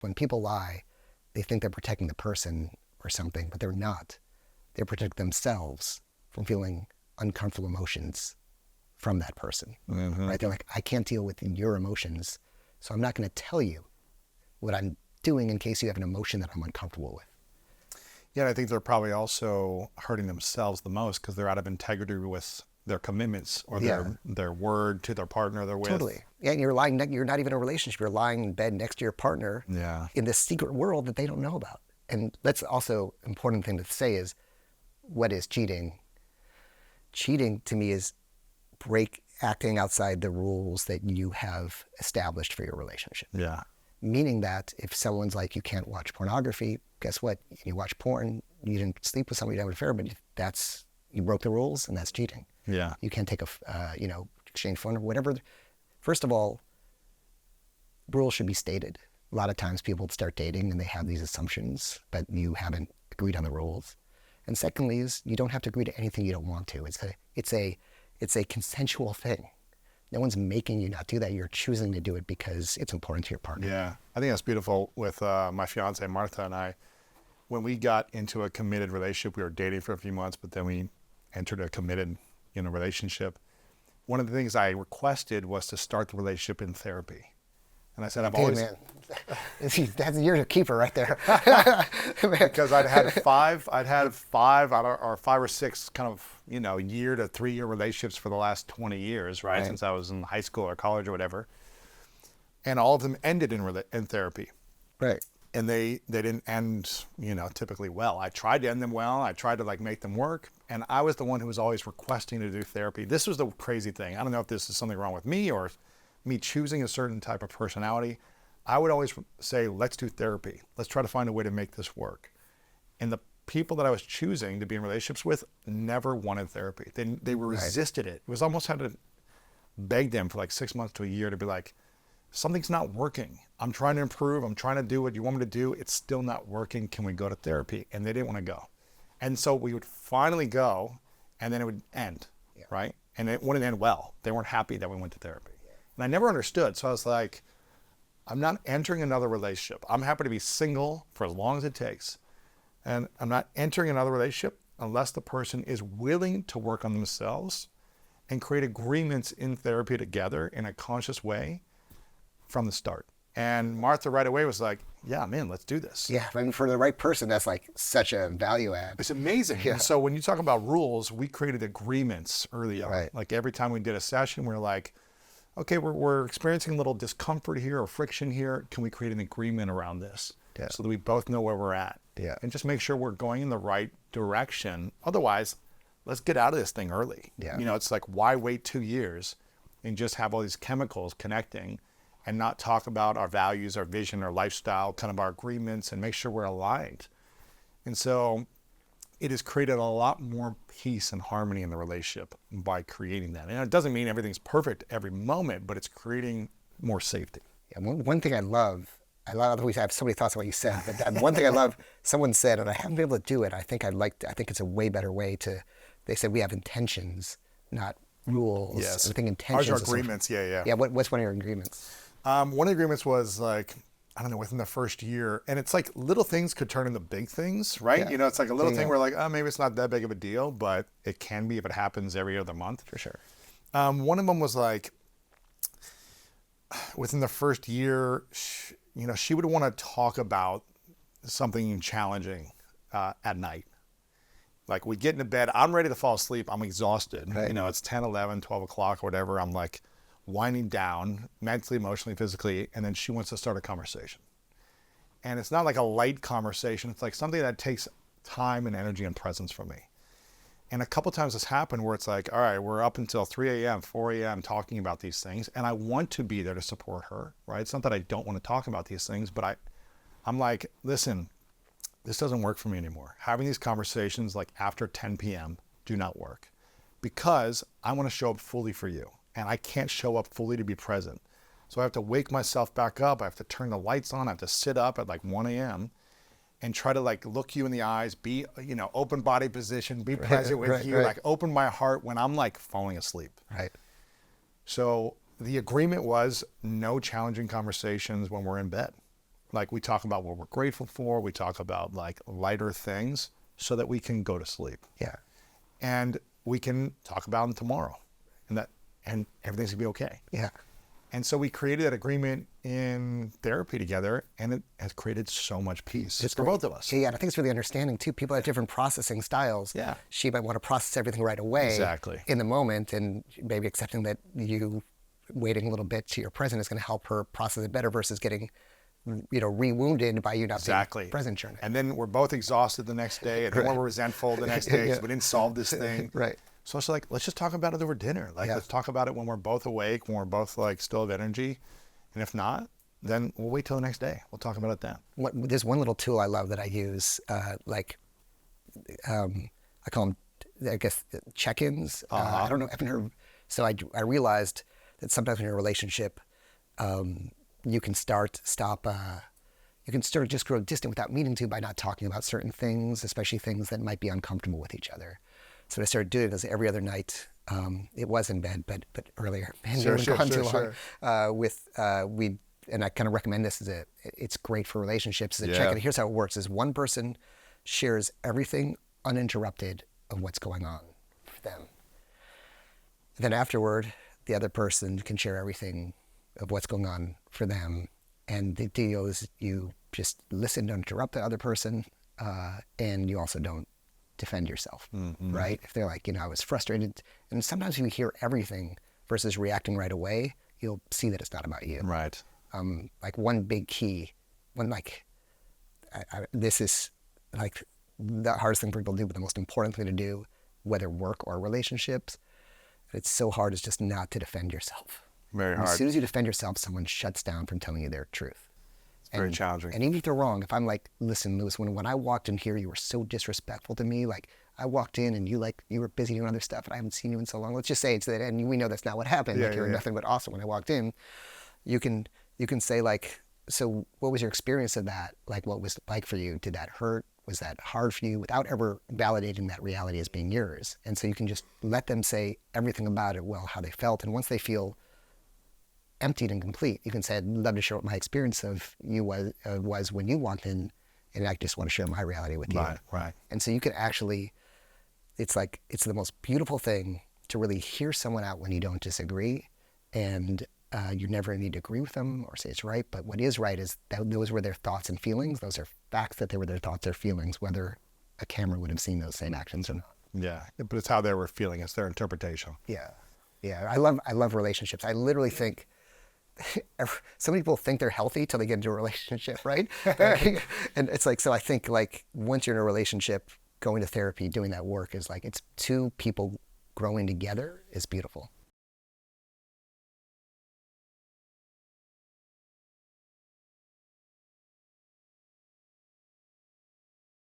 When people lie, they think they're protecting the person or something, but they're not. They protect themselves from feeling uncomfortable emotions from that person, right? They're like, I can't deal with your emotions, so I'm not going to tell you what I'm doing in case you have an emotion that I'm uncomfortable with. Yeah, I think they're probably also hurting themselves the most because they're out of integrity with their commitments or their word to their partner they're with. Totally. Yeah, and you're lying. You're not even in a relationship. You're lying in bed next to your partner. Yeah. In this secret world that they don't know about. And that's also an important thing to say is, what is cheating? Cheating to me is acting outside the rules that you have established for your relationship. Yeah. Meaning that if someone's like, you can't watch pornography, guess what? You watch porn, you didn't sleep with somebody, you have an affair, but you broke the rules, and that's cheating. Yeah. You can't take exchange phone or whatever. First of all, rules should be stated. A lot of times people start dating and they have these assumptions, but you haven't agreed on the rules. And secondly is you don't have to agree to anything you don't want to. It's a consensual thing. No one's making you not do that. You're choosing to do it because it's important to your partner. Yeah, I think that's beautiful with my fiance, Martha, and I. When we got into a committed relationship, we were dating for a few months, but then we entered a committed relationship. One of the things I requested was to start the relationship in therapy. And I said, Man, you're a keeper right there. Because I'd had five or 5 or 6 kind of, year to 3 year relationships for the last 20 years, right? Since I was in high school or college or whatever. And all of them ended in therapy. Right. And they didn't end, typically well. I tried to end them well. I tried to make them work. And I was the one who was always requesting to do therapy. This was the crazy thing. I don't know if this is something wrong with me or me choosing a certain type of personality. I would always say, let's do therapy. Let's try to find a way to make this work. And the people that I was choosing to be in relationships with never wanted therapy. They resisted it. It was almost had to beg them for 6 months to a year to be like, something's not working. I'm trying to improve. I'm trying to do what you want me to do. It's still not working. Can we go to therapy? And they didn't want to go. And so we would finally go, and then it would end, right? And it wouldn't end well. They weren't happy that we went to therapy. And I never understood. So I was like, I'm not entering another relationship. I'm happy to be single for as long as it takes. And I'm not entering another relationship unless the person is willing to work on themselves and create agreements in therapy together in a conscious way from the start. And Martha right away was like, yeah, man, let's do this. Yeah, I mean, for the right person, that's such a value add. It's amazing. Yeah. And so when you talk about rules, we created agreements early on. Right. Every time we did a session, we were like, okay, we're experiencing a little discomfort here or friction here. Can we create an agreement around this so that we both know where we're at? Yeah. And just make sure we're going in the right direction. Otherwise, let's get out of this thing early. Yeah. It's like, why wait 2 years and just have all these chemicals connecting and not talk about our values, our vision, our lifestyle, kind of our agreements, and make sure we're aligned. And so it has created a lot more peace and harmony in the relationship by creating that. And it doesn't mean everything's perfect every moment, but it's creating more safety. Yeah, one thing I love, we have so many thoughts on what you said, but one thing I love, someone said, and I haven't been able to do it, I think it's a way better way they said we have intentions, not rules. Yes. I think intentions. Ours are agreements, yeah. Yeah, what's one of your agreements? One of the agreements was within the first year, and it's like little things could turn into big things, right? Yeah. It's like a little thing where maybe it's not that big of a deal, but it can be if it happens every other month. For sure. One of them was within the first year, she would want to talk about something challenging at night. Like we get into bed, I'm ready to fall asleep, I'm exhausted. Right. It's 10, 11, 12 o'clock or whatever. I'm winding down mentally, emotionally, physically, and then she wants to start a conversation. And it's not like a light conversation. It's like something that takes time and energy and presence from me. And a couple times it's happened where it's like, all right, we're up until 3 a.m., 4 a.m. talking about these things, and I want to be there to support her, right? It's not that I don't want to talk about these things, but I'm like, listen, this doesn't work for me anymore. Having these conversations after 10 p.m. do not work because I want to show up fully for you. And I can't show up fully to be present. So I have to wake myself back up. I have to turn the lights on. I have to sit up at 1 a.m. and try to look you in the eyes, be, open body position, be present with you, open my heart when I'm falling asleep. Right. So the agreement was no challenging conversations when we're in bed. Like we talk about what we're grateful for. We talk about like lighter things so that we can go to sleep. Yeah. And we can talk about them tomorrow, and everything's gonna be okay. Yeah. And so we created that agreement in therapy together, and it has created so much peace for both of us. Yeah, and I think it's really understanding too. People have different processing styles. Yeah. She might want to process everything right away. Exactly. In the moment, and maybe accepting that you waiting a little bit to your present is going to help her process it better versus getting, re-wounded by you not Exactly. being present during it. And then we're both exhausted the next day, and then we're resentful the next day because we didn't solve this thing. Right. So it's like, let's just talk about it over dinner. Like, let's talk about it when we're both awake, when we're both like still have energy. And if not, then we'll wait till the next day. We'll talk about it then. There's one little tool I love that I use, I call them, I guess, check-ins. I don't know, I haven't heard. So I realized that sometimes when you're in a relationship, you can just grow distant without meaning to by not talking about certain things, especially things that might be uncomfortable with each other. So what I started doing is every other night, it was in bed, but earlier, and and I kind of recommend this it's great for relationships as a check-in. Here's how it works: is one person shares everything uninterrupted of what's going on for them. Then afterward, the other person can share everything of what's going on for them. And the deal is you just listen, don't interrupt the other person, and you also don't defend yourself, right? If they're like, I was frustrated. And sometimes if you hear everything versus reacting right away, you'll see that it's not about you. Right. Like one big key, this is like the hardest thing for people to do, but the most important thing to do, whether work or relationships, it's so hard, is just not to defend yourself. Very hard. As soon as you defend yourself, someone shuts down from telling you their truth. It's very challenging. And even if they're wrong, if I'm like, listen, Lewis, when I walked in here, you were so disrespectful to me. Like I walked in and you were busy doing other stuff and I haven't seen you in so long. Let's just say it's that, and we know that's not what happened. You were nothing but awesome when I walked in. You can say like, so what was your experience of that? Like what was it like for you? Did that hurt? Was that hard for you? Without ever validating that reality as being yours. And so you can just let them say everything about it, how they felt. And once they feel emptied and complete, you can say, I'd love to share what my experience of you was when you walked in, and I just want to share my reality with you. Right. And so you can actually, it's the most beautiful thing to really hear someone out when you don't disagree, and you never need to agree with them or say it's right, but what is right is that those were their thoughts and feelings. Those are facts that they were their thoughts or feelings, whether a camera would have seen those same actions or not. Yeah, but it's how they were feeling. It's their interpretation. Yeah. I love relationships. I literally think some people think they're healthy till they get into a relationship, right? And it's like, so I think like once you're in a relationship, going to therapy, doing that work is like, it's two people growing together is beautiful.